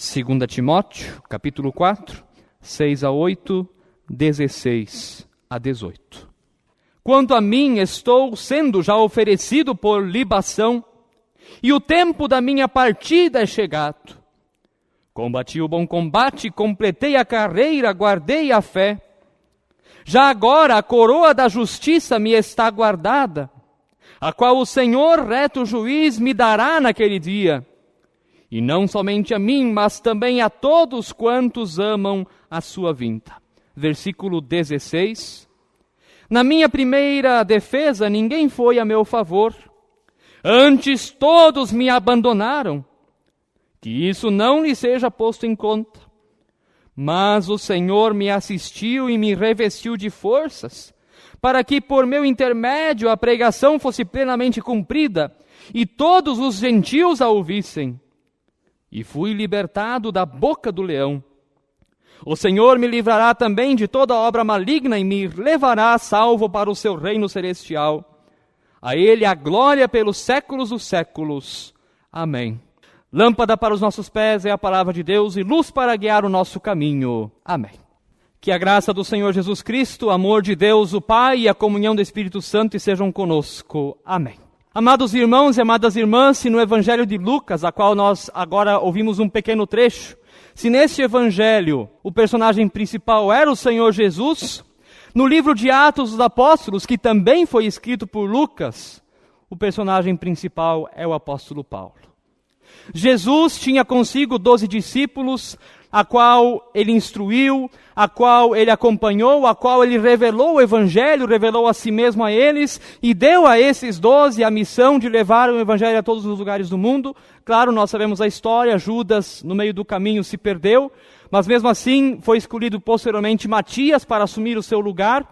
2 Timóteo, capítulo 4, 6 a 8, 16 a 18. Quanto a mim, estou sendo já oferecido por libação, e o tempo da minha partida é chegado. Combati o bom combate, completei a carreira, guardei a fé. Já agora a coroa da justiça me está guardada, a qual o Senhor, reto juiz, me dará naquele dia. E não somente a mim, mas também a todos quantos amam a sua vinda. Versículo 16. Na minha primeira defesa, ninguém foi a meu favor. Antes todos me abandonaram. Que isso não lhe seja posto em conta. Mas o Senhor me assistiu e me revestiu de forças, para que por meu intermédio a pregação fosse plenamente cumprida, e todos os gentios a ouvissem. E fui libertado da boca do leão. O Senhor me livrará também de toda obra maligna e me levará salvo para o seu reino celestial. A Ele a glória pelos séculos dos séculos. Amém. Lâmpada para os nossos pés é a palavra de Deus e luz para guiar o nosso caminho. Amém. Que a graça do Senhor Jesus Cristo, o amor de Deus, o Pai e a comunhão do Espírito Santo estejam conosco. Amém. Amados irmãos e amadas irmãs, se no Evangelho de Lucas, a qual nós agora ouvimos um pequeno trecho, se neste Evangelho o personagem principal era o Senhor Jesus, no livro de Atos dos Apóstolos, que também foi escrito por Lucas, o personagem principal é o apóstolo Paulo. Jesus tinha consigo 12 discípulos, a qual ele instruiu, a qual ele acompanhou, a qual ele revelou o Evangelho, revelou a si mesmo a eles, e deu a esses 12 a missão de levar o Evangelho a todos os lugares do mundo. Claro, nós sabemos a história, Judas no meio do caminho se perdeu, mas mesmo assim foi escolhido posteriormente Matias para assumir o seu lugar.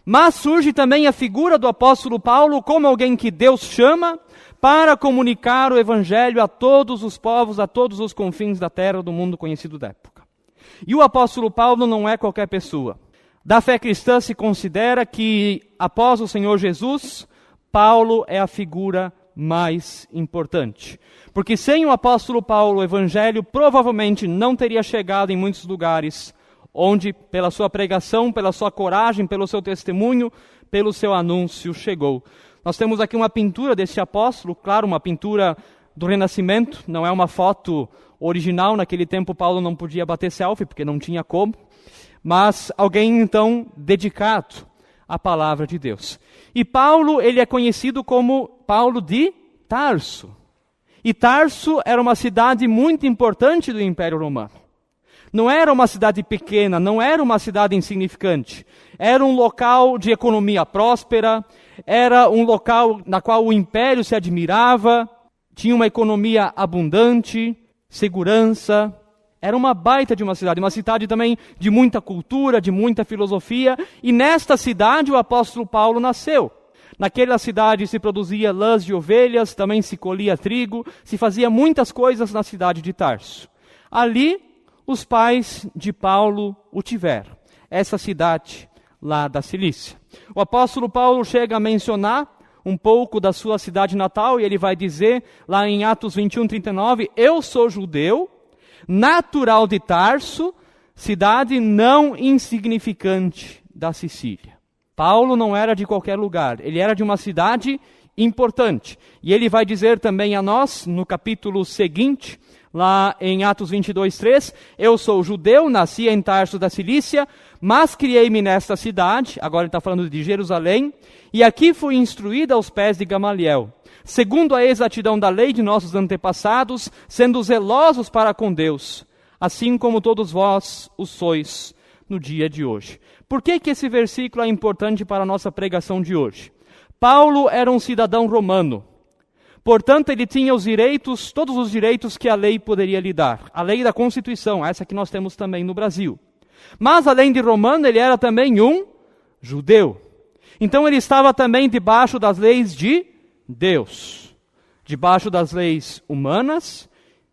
Mas surge também a figura do apóstolo Paulo como alguém que Deus chama para comunicar o Evangelho a todos os povos, a todos os confins da terra, do mundo conhecido da época. E o apóstolo Paulo não é qualquer pessoa. Da fé cristã se considera que, após o Senhor Jesus, Paulo é a figura mais importante. Porque sem o apóstolo Paulo, o Evangelho provavelmente não teria chegado em muitos lugares, onde, pela sua pregação, pela sua coragem, pelo seu testemunho, pelo seu anúncio, chegou. Nós temos aqui uma pintura desse apóstolo, claro, uma pintura do Renascimento, não é uma foto original, naquele tempo Paulo não podia bater selfie, porque não tinha como, mas alguém então dedicado à palavra de Deus. E Paulo, ele é conhecido como Paulo de Tarso. E Tarso era uma cidade muito importante do Império Romano. Não era uma cidade pequena, não era uma cidade insignificante. Era um local de economia próspera, era um local na qual o império se admirava, tinha uma economia abundante, segurança. Era uma baita de uma cidade também de muita cultura, de muita filosofia. E nesta cidade o apóstolo Paulo nasceu. Naquela cidade se produzia lãs de ovelhas, também se colhia trigo, se fazia muitas coisas na cidade de Tarso. Ali os pais de Paulo o tiveram, essa cidade lá da Cilícia. O apóstolo Paulo chega a mencionar um pouco da sua cidade natal, e ele vai dizer, lá em Atos 21, 39, eu sou judeu, natural de Tarso, cidade não insignificante da Sicília. Paulo não era de qualquer lugar, ele era de uma cidade importante. E ele vai dizer também a nós, no capítulo seguinte, lá em Atos 22, 3, eu sou judeu, nasci em Tarso da Cilícia, mas criei-me nesta cidade, agora ele está falando de Jerusalém, e aqui fui instruído aos pés de Gamaliel, segundo a exatidão da lei de nossos antepassados, sendo zelosos para com Deus, assim como todos vós o sois no dia de hoje. Por que esse versículo é importante para a nossa pregação de hoje? Paulo era um cidadão romano. Portanto, ele tinha os direitos, todos os direitos que a lei poderia lhe dar. A lei da Constituição, essa que nós temos também no Brasil. Mas, além de romano, ele era também um judeu. Então, ele estava também debaixo das leis de Deus. Debaixo das leis humanas,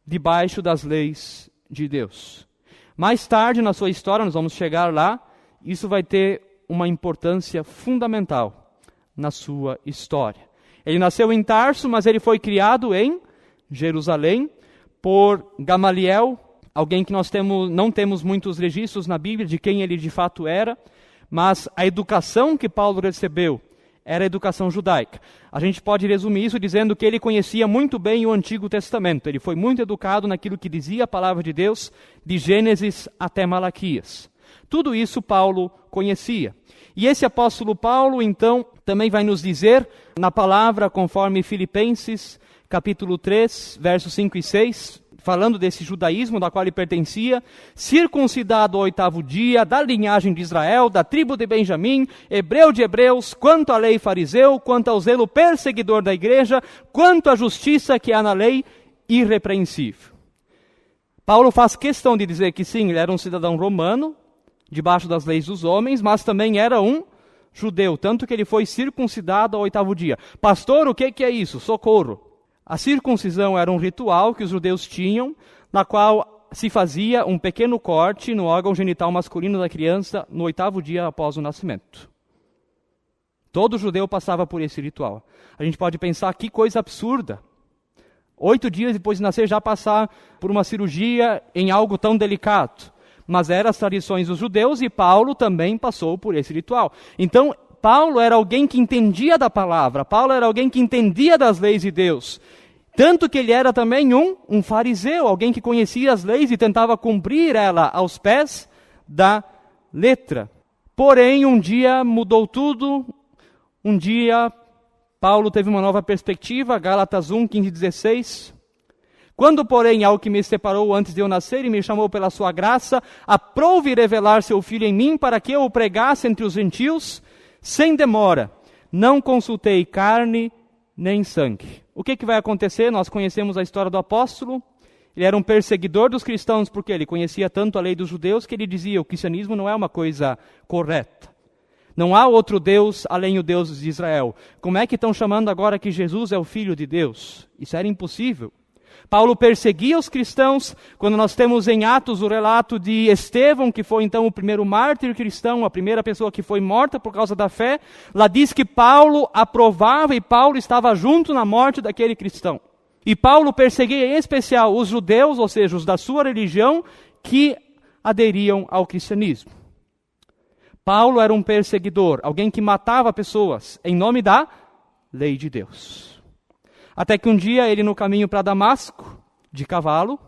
debaixo das leis de Deus. Mais tarde, na sua história, nós vamos chegar lá, isso vai ter uma importância fundamental na sua história. Ele nasceu em Tarso, mas ele foi criado em Jerusalém por Gamaliel, alguém que não temos muitos registros na Bíblia de quem ele de fato era, mas a educação que Paulo recebeu era a educação judaica. A gente pode resumir isso dizendo que ele conhecia muito bem o Antigo Testamento. Ele foi muito educado naquilo que dizia a palavra de Deus, de Gênesis até Malaquias. Tudo isso Paulo conhecia. E esse apóstolo Paulo, então, também vai nos dizer, na palavra, conforme Filipenses, capítulo 3, versos 5 e 6, falando desse judaísmo da qual ele pertencia, circuncidado ao 8º dia, da linhagem de Israel, da tribo de Benjamim, hebreu de hebreus, quanto à lei fariseu, quanto ao zelo perseguidor da igreja, quanto à justiça que há na lei, irrepreensível. Paulo faz questão de dizer que sim, ele era um cidadão romano, debaixo das leis dos homens, mas também era um judeu, tanto que ele foi circuncidado ao 8º dia. Pastor, o que é isso? Socorro! A circuncisão era um ritual que os judeus tinham, na qual se fazia um pequeno corte no órgão genital masculino da criança no 8º dia após o nascimento. Todo judeu passava por esse ritual. A gente pode pensar que coisa absurda. 8 dias depois de nascer já passar por uma cirurgia em algo tão delicado. Mas eram as tradições dos judeus e Paulo também passou por esse ritual. Então, Paulo era alguém que entendia da palavra, Paulo era alguém que entendia das leis de Deus. Tanto que ele era também um fariseu, alguém que conhecia as leis e tentava cumprir ela aos pés da letra. Porém, um dia mudou tudo, um dia Paulo teve uma nova perspectiva, Gálatas 1, 15 e 16. Quando, porém, ao que me separou antes de eu nascer e me chamou pela sua graça, aprouve revelar seu Filho em mim para que eu o pregasse entre os gentios, sem demora, não consultei carne nem sangue. O que vai acontecer? Nós conhecemos a história do apóstolo. Ele era um perseguidor dos cristãos porque ele conhecia tanto a lei dos judeus que ele dizia o cristianismo não é uma coisa correta. Não há outro Deus além do Deus de Israel. Como é que estão chamando agora que Jesus é o Filho de Deus? Isso era impossível. Paulo perseguia os cristãos. Quando nós temos em Atos o relato de Estevão, que foi então o primeiro mártir cristão, a primeira pessoa que foi morta por causa da fé, lá diz que Paulo aprovava e Paulo estava junto na morte daquele cristão. E Paulo perseguia em especial os judeus, ou seja, os da sua religião, que aderiam ao cristianismo. Paulo era um perseguidor, alguém que matava pessoas em nome da lei de Deus. Até que um dia ele no caminho para Damasco, de cavalo,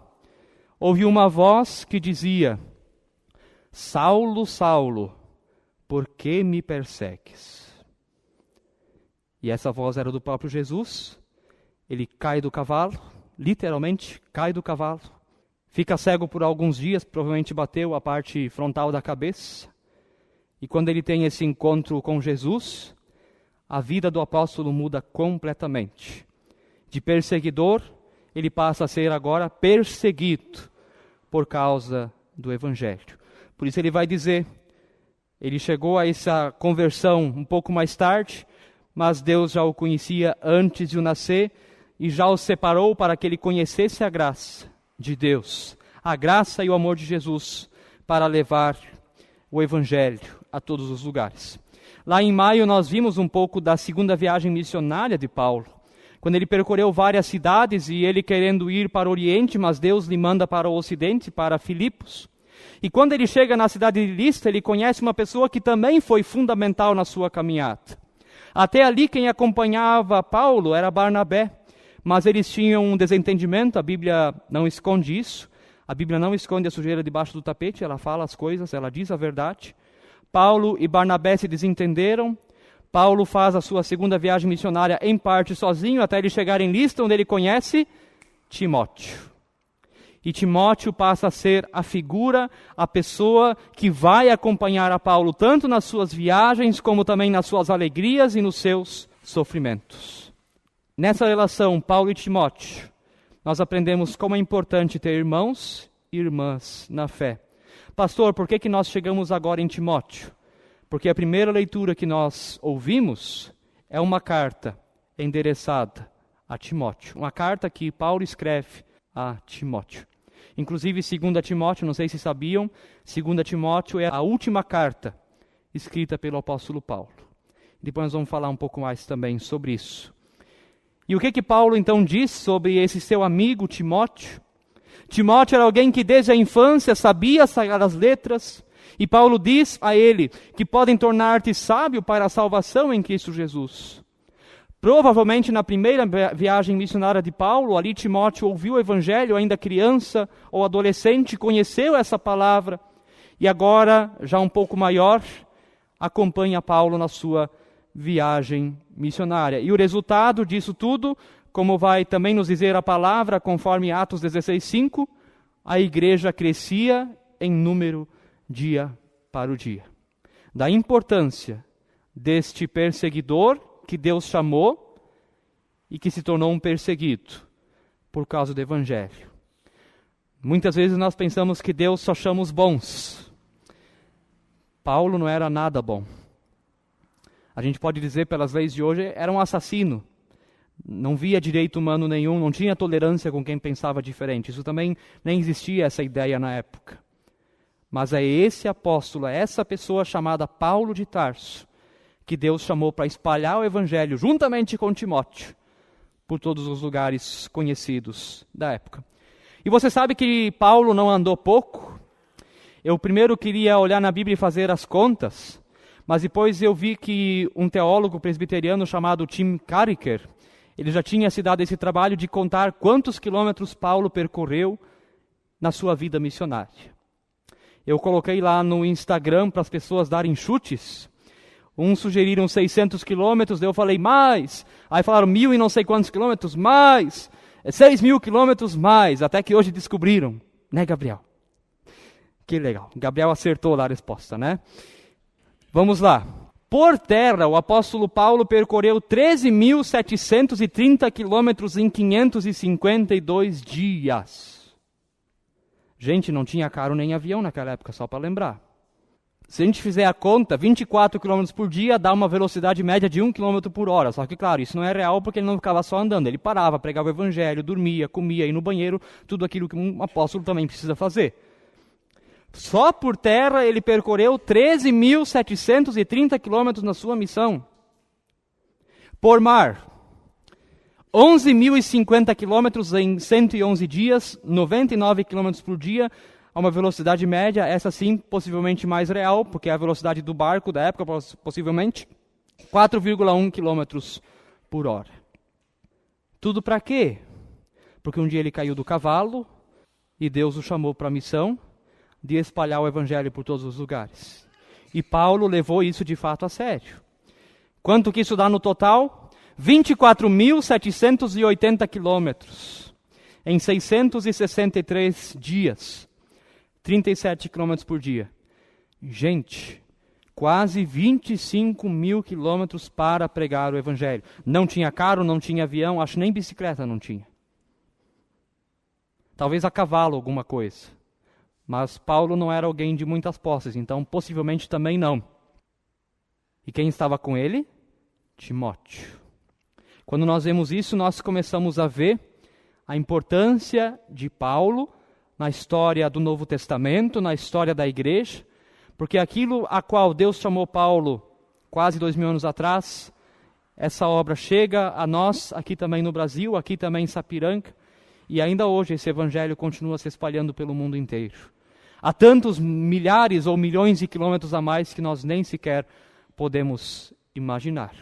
ouviu uma voz que dizia: Saulo, Saulo, por que me persegues? E essa voz era do próprio Jesus. Ele cai do cavalo, literalmente cai do cavalo, fica cego por alguns dias, provavelmente bateu a parte frontal da cabeça. E quando ele tem esse encontro com Jesus, a vida do apóstolo muda completamente. De perseguidor, ele passa a ser agora perseguido por causa do Evangelho. Por isso ele vai dizer, ele chegou a essa conversão um pouco mais tarde, mas Deus já o conhecia antes de o nascer e já o separou para que ele conhecesse a graça de Deus, a graça e o amor de Jesus para levar o Evangelho a todos os lugares. Lá em maio nós vimos um pouco da segunda viagem missionária de Paulo, quando ele percorreu várias cidades e ele querendo ir para o Oriente, mas Deus lhe manda para o Ocidente, para Filipos. E quando ele chega na cidade de Listra, ele conhece uma pessoa que também foi fundamental na sua caminhada. Até ali quem acompanhava Paulo era Barnabé, mas eles tinham um desentendimento, a Bíblia não esconde isso. A Bíblia não esconde a sujeira debaixo do tapete, ela fala as coisas, ela diz a verdade. Paulo e Barnabé se desentenderam. Paulo faz a sua segunda viagem missionária em parte sozinho, até ele chegar em Listra, onde ele conhece Timóteo. E Timóteo passa a ser a figura, a pessoa que vai acompanhar a Paulo, tanto nas suas viagens, como também nas suas alegrias e nos seus sofrimentos. Nessa relação, Paulo e Timóteo, nós aprendemos como é importante ter irmãos e irmãs na fé. Pastor, por que nós chegamos agora em Timóteo? Porque a primeira leitura que nós ouvimos é uma carta endereçada a Timóteo. Uma carta que Paulo escreve a Timóteo. Inclusive, 2 Timóteo, não sei se sabiam, 2 Timóteo é a última carta escrita pelo apóstolo Paulo. Depois nós vamos falar um pouco mais também sobre isso. E o que Paulo então diz sobre esse seu amigo Timóteo? Timóteo era alguém que desde a infância sabia sacar as letras, e Paulo diz a ele que podem tornar-te sábio para a salvação em Cristo Jesus. Provavelmente na primeira viagem missionária de Paulo, ali Timóteo ouviu o evangelho ainda criança ou adolescente, conheceu essa palavra, e agora, já um pouco maior, acompanha Paulo na sua viagem missionária. E o resultado disso tudo, como vai também nos dizer a palavra, conforme Atos 16:5, a igreja crescia em número dia para o dia. Da importância deste perseguidor que Deus chamou e que se tornou um perseguido por causa do evangelho. Muitas vezes nós pensamos que Deus só chama os bons. Paulo não era nada bom. A gente pode dizer, pelas leis de hoje, era um assassino. Não via direito humano nenhum, não tinha tolerância com quem pensava diferente. Isso também nem existia, essa ideia na época. Mas é esse apóstolo, é essa pessoa chamada Paulo de Tarso, que Deus chamou para espalhar o evangelho, juntamente com Timóteo, por todos os lugares conhecidos da época. E você sabe que Paulo não andou pouco? Eu primeiro queria olhar na Bíblia e fazer as contas, mas depois eu vi que um teólogo presbiteriano chamado Tim Carriker, ele já tinha se dado esse trabalho de contar quantos quilômetros Paulo percorreu na sua vida missionária. Eu coloquei lá no Instagram para as pessoas darem chutes. Uns sugeriram 600 quilômetros, daí eu falei mais. Aí falaram 1.000 e não sei quantos quilômetros, mais. 6.000 quilômetros, mais. Até que hoje descobriram, né, Gabriel? Que legal. Gabriel acertou lá a resposta, né? Vamos lá. Por terra, o apóstolo Paulo percorreu 13.730 quilômetros em 552 dias. Gente, não tinha carro nem avião naquela época, só para lembrar. Se a gente fizer a conta, 24 km por dia dá uma velocidade média de 1 km por hora. Só que, claro, isso não é real porque ele não ficava só andando. Ele parava, pregava o evangelho, dormia, comia, ia no banheiro, tudo aquilo que um apóstolo também precisa fazer. Só por terra ele percorreu 13.730 quilômetros na suma missão. Por mar, 11.050 quilômetros em 111 dias, 99 quilômetros por dia, a uma velocidade média, essa sim, possivelmente mais real, porque é a velocidade do barco da época, possivelmente, 4,1 quilômetros por hora. Tudo para quê? Porque um dia ele caiu do cavalo e Deus o chamou para a missão de espalhar o evangelho por todos os lugares. E Paulo levou isso de fato a sério. Quanto que isso dá no total? 24.780 quilômetros em 663 dias. 37 quilômetros por dia. Gente, quase 25.000 quilômetros para pregar o evangelho. Não tinha carro, não tinha avião, acho nem bicicleta não tinha. Talvez a cavalo alguma coisa. Mas Paulo não era alguém de muitas posses, então possivelmente também não. E quem estava com ele? Timóteo. Quando nós vemos isso, nós começamos a ver a importância de Paulo na história do Novo Testamento, na história da igreja, porque aquilo a qual Deus chamou Paulo quase 2000 anos atrás, essa obra chega a nós aqui também no Brasil, aqui também em Sapiranga, e ainda hoje esse evangelho continua se espalhando pelo mundo inteiro. Há tantos milhares ou milhões de quilômetros a mais que nós nem sequer podemos imaginar.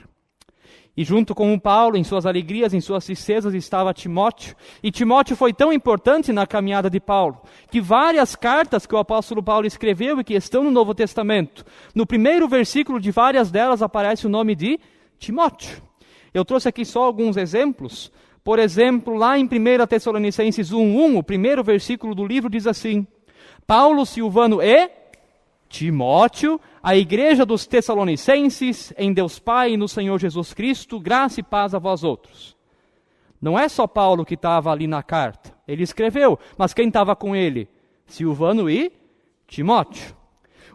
E junto com o Paulo, em suas alegrias, em suas tristezas, estava Timóteo. E Timóteo foi tão importante na caminhada de Paulo, que várias cartas que o apóstolo Paulo escreveu e que estão no Novo Testamento, no primeiro versículo de várias delas aparece o nome de Timóteo. Eu trouxe aqui só alguns exemplos. Por exemplo, lá em 1 Tessalonicenses 1:1, o primeiro versículo do livro diz assim: Paulo, Silvano e Timóteo, a igreja dos Tessalonicenses, em Deus Pai e no Senhor Jesus Cristo, graça e paz a vós outros. Não é só Paulo que estava ali na carta. Ele escreveu, mas quem estava com ele? Silvano e Timóteo.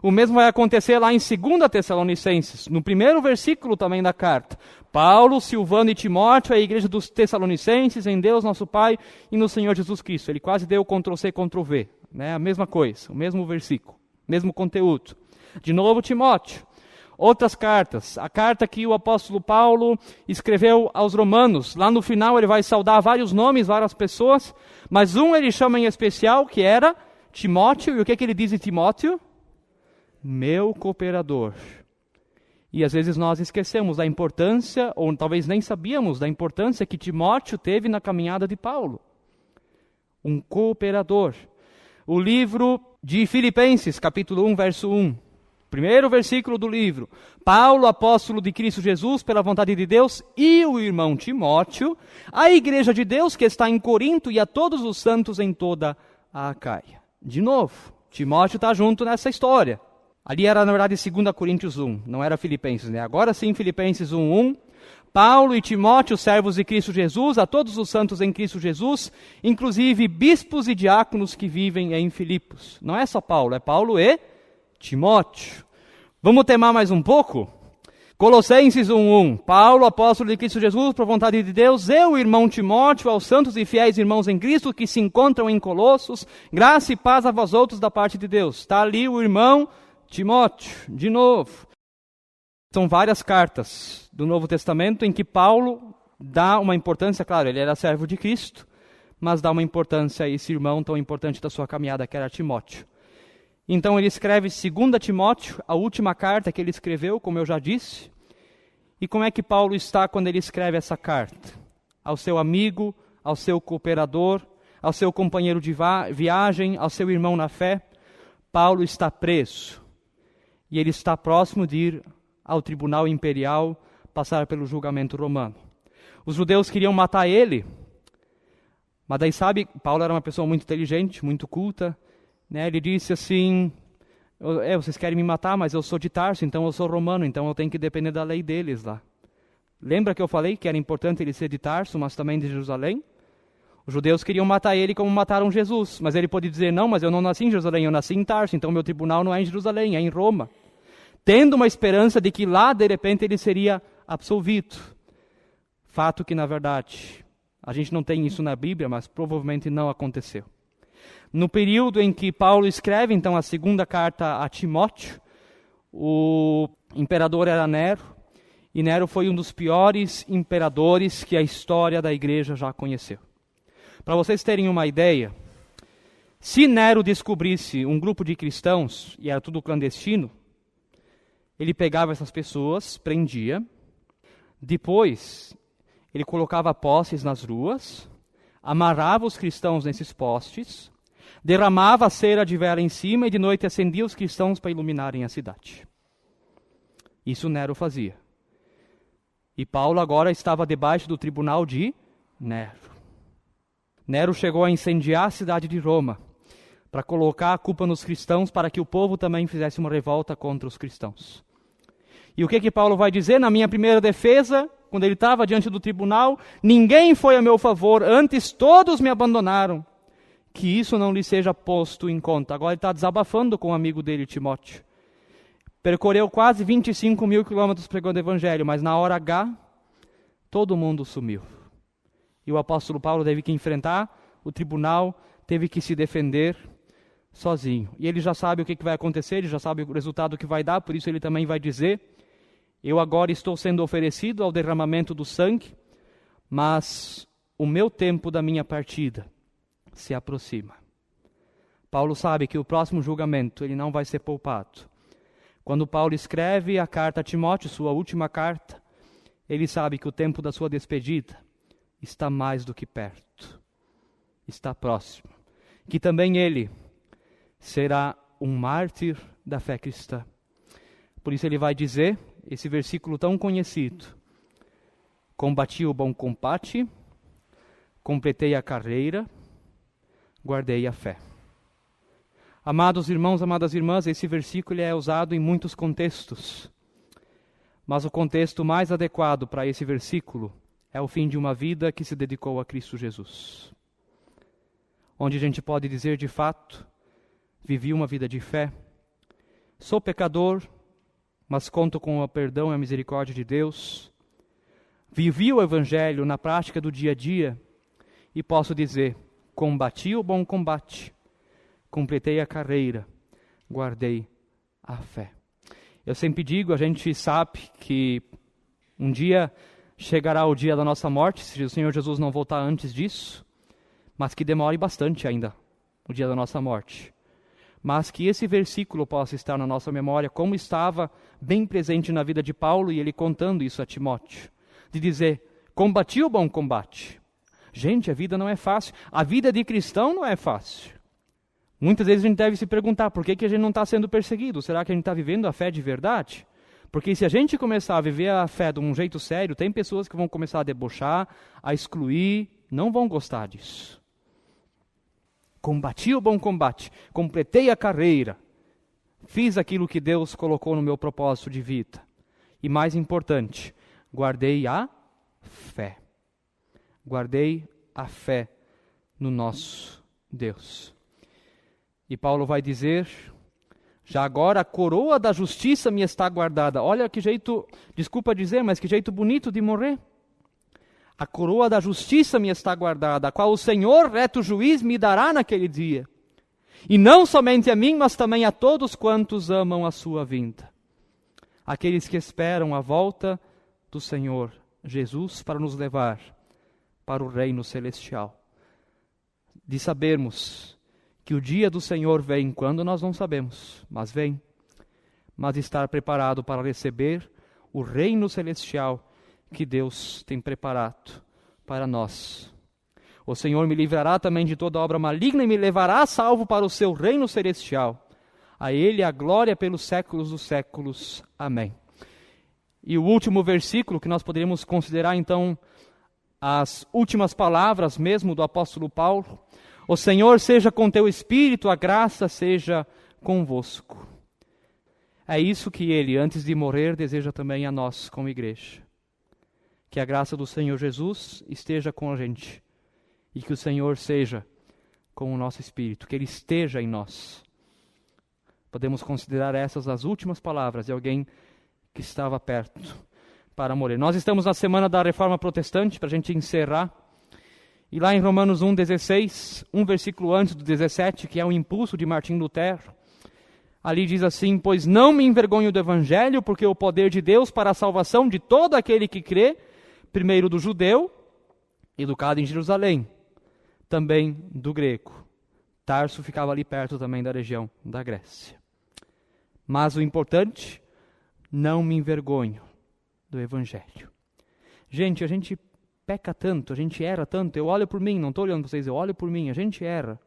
O mesmo vai acontecer lá em 2 Tessalonicenses, no primeiro versículo também da carta. Paulo, Silvano e Timóteo, a igreja dos Tessalonicenses, em Deus nosso Pai e no Senhor Jesus Cristo. Ele quase deu Ctrl+C, Ctrl+V. Né? A mesma coisa, o mesmo versículo, mesmo conteúdo. De novo, Timóteo. Outras cartas, a carta que o apóstolo Paulo escreveu aos romanos, lá no final ele vai saudar vários nomes, várias pessoas, mas um ele chama em especial, que era Timóteo, e o que ele diz de Timóteo? Meu cooperador. E às vezes nós esquecemos da importância, ou talvez nem sabíamos da importância que Timóteo teve na caminhada de Paulo. Um cooperador. O livro de Filipenses, capítulo 1, verso 1. Primeiro versículo do livro. Paulo, apóstolo de Cristo Jesus, pela vontade de Deus, e o irmão Timóteo, a igreja de Deus que está em Corinto e a todos os santos em toda a Acaia. De novo, Timóteo está junto nessa história. Ali era, na verdade, 2 Coríntios 1, não era Filipenses, né? Agora sim, Filipenses 1:1. Paulo e Timóteo, servos de Cristo Jesus, a todos os santos em Cristo Jesus, inclusive bispos e diáconos que vivem em Filipos. Não é só Paulo, é Paulo e Timóteo. Vamos temar mais um pouco? Colossenses 1:1. Paulo, apóstolo de Cristo Jesus, por vontade de Deus, e o irmão Timóteo, aos santos e fiéis irmãos em Cristo que se encontram em Colossos, graça e paz a vós outros da parte de Deus. Está ali o irmão Timóteo, de novo. São várias cartas do Novo Testamento em que Paulo dá uma importância, claro, ele era servo de Cristo, mas dá uma importância a esse irmão tão importante da sua caminhada, que era Timóteo. Então ele escreve 2 Timóteo, a última carta que ele escreveu, como eu já disse. E como é que Paulo está quando ele escreve essa carta? Ao seu amigo, ao seu cooperador, ao seu companheiro de viagem, ao seu irmão na fé. Paulo está preso. E ele está próximo de ir ao tribunal imperial, passar pelo julgamento romano. Os judeus queriam matar ele, mas daí sabe, Paulo era uma pessoa muito inteligente, muito culta, né? Ele disse assim, vocês querem me matar, mas eu sou de Tarso, então eu sou romano, então eu tenho que depender da lei deles lá. Lembra que eu falei que era importante ele ser de Tarso, mas também de Jerusalém? Os judeus queriam matar ele como mataram Jesus, mas ele pode dizer, não, mas eu não nasci em Jerusalém, eu nasci em Tarso, então meu tribunal não é em Jerusalém, é em Roma. Tendo uma esperança de que lá, de repente, ele seria absolvido. Fato que, na verdade, a gente não tem isso na Bíblia, mas provavelmente não aconteceu. No período em que Paulo escreve, então, a segunda carta a Timóteo, o imperador era Nero, e Nero foi um dos piores imperadores que a história da igreja já conheceu. Para vocês terem uma ideia, se Nero descobrisse um grupo de cristãos, e era tudo clandestino, ele pegava essas pessoas, prendia, depois ele colocava postes nas ruas, amarrava os cristãos nesses postes, derramava a cera de vela em cima e de noite acendia os cristãos para iluminarem a cidade. Isso Nero fazia. E Paulo agora estava debaixo do tribunal de Nero. Nero chegou a incendiar a cidade de Roma, para colocar a culpa nos cristãos, para que o povo também fizesse uma revolta contra os cristãos. E o que Paulo vai dizer na minha primeira defesa, quando ele estava diante do tribunal? Ninguém foi a meu favor, antes todos me abandonaram. Que isso não lhe seja posto em conta. Agora ele está desabafando com o amigo dele, Timóteo. Percorreu quase 25 mil quilômetros pregando o evangelho, mas na hora H, todo mundo sumiu. E o apóstolo Paulo teve que enfrentar o tribunal, teve que se defender sozinho. E ele já sabe o que vai acontecer, ele já sabe o resultado que vai dar, por isso ele também vai dizer, eu agora estou sendo oferecido ao derramamento do sangue, mas o meu tempo da minha partida se aproxima. Paulo sabe que o próximo julgamento ele não vai ser poupado. Quando Paulo escreve a carta a Timóteo, sua última carta, ele sabe que o tempo da sua despedida está mais do que perto, está próximo. Que também ele será um mártir da fé cristã. Por isso ele vai dizer, esse versículo tão conhecido, combati o bom combate, completei a carreira, guardei a fé. Amados irmãos, amadas irmãs, esse versículo é usado em muitos contextos, mas o contexto mais adequado para esse versículo é o fim de uma vida que se dedicou a Cristo Jesus. Onde a gente pode dizer de fato, vivi uma vida de fé, sou pecador, mas conto com o perdão e a misericórdia de Deus, vivi o Evangelho na prática do dia a dia, e posso dizer, combati o bom combate, completei a carreira, guardei a fé. Eu sempre digo, a gente sabe que um dia chegará o dia da nossa morte, se o Senhor Jesus não voltar antes disso, mas que demore bastante ainda o dia da nossa morte. Mas que esse versículo possa estar na nossa memória, como estava bem presente na vida de Paulo, e ele contando isso a Timóteo, de dizer, combati o bom combate. Gente, a vida não é fácil, a vida de cristão não é fácil. Muitas vezes a gente deve se perguntar, por que a gente não está sendo perseguido? Será que a gente está vivendo a fé de verdade? Porque se a gente começar a viver a fé de um jeito sério, tem pessoas que vão começar a debochar, a excluir, não vão gostar disso. Combati o bom combate, completei a carreira, fiz aquilo que Deus colocou no meu propósito de vida. E mais importante, guardei a fé. Guardei a fé no nosso Deus. E Paulo vai dizer, já agora a coroa da justiça me está guardada. Olha que jeito, desculpa dizer, mas que jeito bonito de morrer. A coroa da justiça me está guardada, a qual o Senhor, reto juiz, me dará naquele dia. E não somente a mim, mas também a todos quantos amam a sua vinda. Aqueles que esperam a volta do Senhor Jesus para nos levar para o reino celestial. De sabermos que o dia do Senhor vem quando nós não sabemos, mas vem. Mas estar preparado para receber o reino celestial que Deus tem preparado para nós. O Senhor me livrará também de toda obra maligna e me levará salvo para o seu reino celestial. A Ele a glória pelos séculos dos séculos. Amém. E o último versículo que nós poderíamos considerar então as últimas palavras mesmo do apóstolo Paulo. O Senhor seja com teu espírito, a graça seja convosco. É isso que Ele, antes de morrer, deseja também a nós como igreja. Que a graça do Senhor Jesus esteja com a gente. E que o Senhor seja com o nosso espírito. Que Ele esteja em nós. Podemos considerar essas as últimas palavras de alguém que estava perto para morrer. Nós estamos na semana da Reforma Protestante, para a gente encerrar. E lá em Romanos 1,16, um versículo antes do 17, que é um impulso de Martim Lutero, ali diz assim, pois não me envergonho do Evangelho, porque o poder de Deus para a salvação de todo aquele que crê, primeiro do judeu, educado em Jerusalém, também do grego. Tarso ficava ali perto também da região da Grécia. Mas o importante, não me envergonho do Evangelho. Gente, a gente peca tanto, a gente erra tanto. Eu olho por mim, não estou olhando para vocês, eu olho por mim, a gente erra.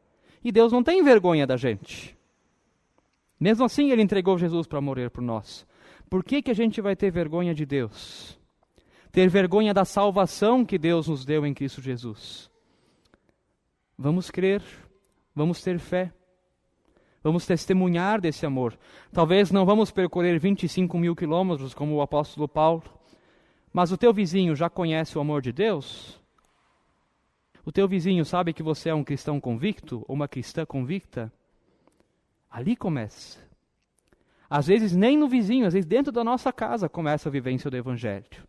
E Deus não tem vergonha da gente. Mesmo assim, Ele entregou Jesus para morrer por nós. Por que a gente vai ter vergonha de Deus? Ter vergonha da salvação que Deus nos deu em Cristo Jesus. Vamos crer, vamos ter fé, vamos testemunhar desse amor. Talvez não vamos percorrer 25 mil quilômetros como o apóstolo Paulo, mas o teu vizinho já conhece o amor de Deus? O teu vizinho sabe que você é um cristão convicto ou uma cristã convicta? Ali começa. Às vezes nem no vizinho, às vezes dentro da nossa casa começa a vivência do Evangelho.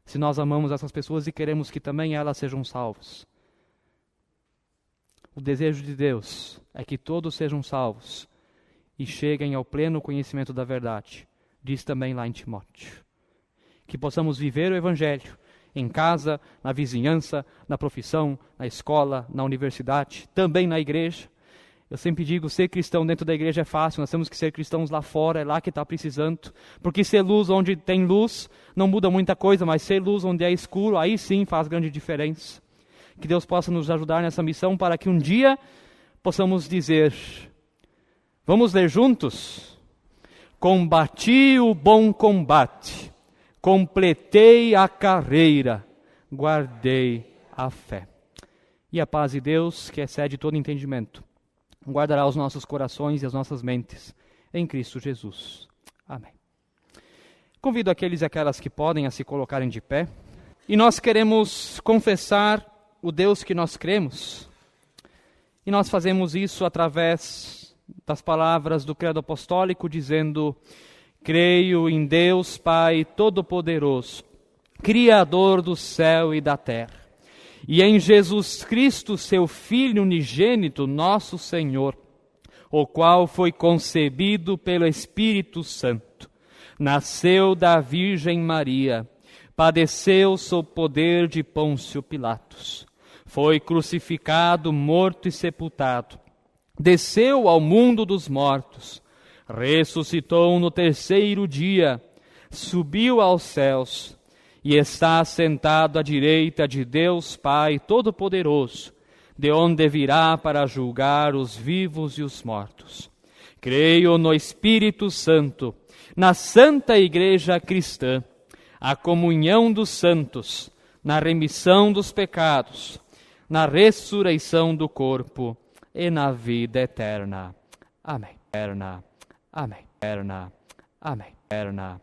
Se nós amamos essas pessoas e queremos que também elas sejam salvas. O desejo de Deus é que todos sejam salvos e cheguem ao pleno conhecimento da verdade. Diz também lá em Timóteo. Que possamos viver o Evangelho em casa, na vizinhança, na profissão, na escola, na universidade, também na igreja. Eu sempre digo, ser cristão dentro da igreja é fácil, nós temos que ser cristãos lá fora, é lá que está precisando. Porque ser luz onde tem luz não muda muita coisa, mas ser luz onde é escuro, aí sim faz grande diferença. Que Deus possa nos ajudar nessa missão para que um dia possamos dizer, vamos ler juntos? Combati o bom combate, completei a carreira, guardei a fé. E a paz de Deus, que excede todo entendimento, guardará os nossos corações e as nossas mentes em Cristo Jesus. Amém. Convido aqueles e aquelas que podem a se colocarem de pé. E nós queremos confessar o Deus que nós cremos. E nós fazemos isso através das palavras do credo apostólico, dizendo: creio em Deus Pai Todo-Poderoso, Criador do céu e da terra, e em Jesus Cristo, seu Filho unigênito, nosso Senhor, o qual foi concebido pelo Espírito Santo, nasceu da Virgem Maria, padeceu sob poder de Pôncio Pilatos, foi crucificado, morto e sepultado, desceu ao mundo dos mortos, ressuscitou no terceiro dia, subiu aos céus e está sentado à direita de Deus Pai Todo-Poderoso, de onde virá para julgar os vivos e os mortos. Creio no Espírito Santo, na Santa Igreja Cristã, a comunhão dos santos, na remissão dos pecados, na ressurreição do corpo e na vida eterna. Amém. Eterna. Amém. Eterna. Amém. Eterna.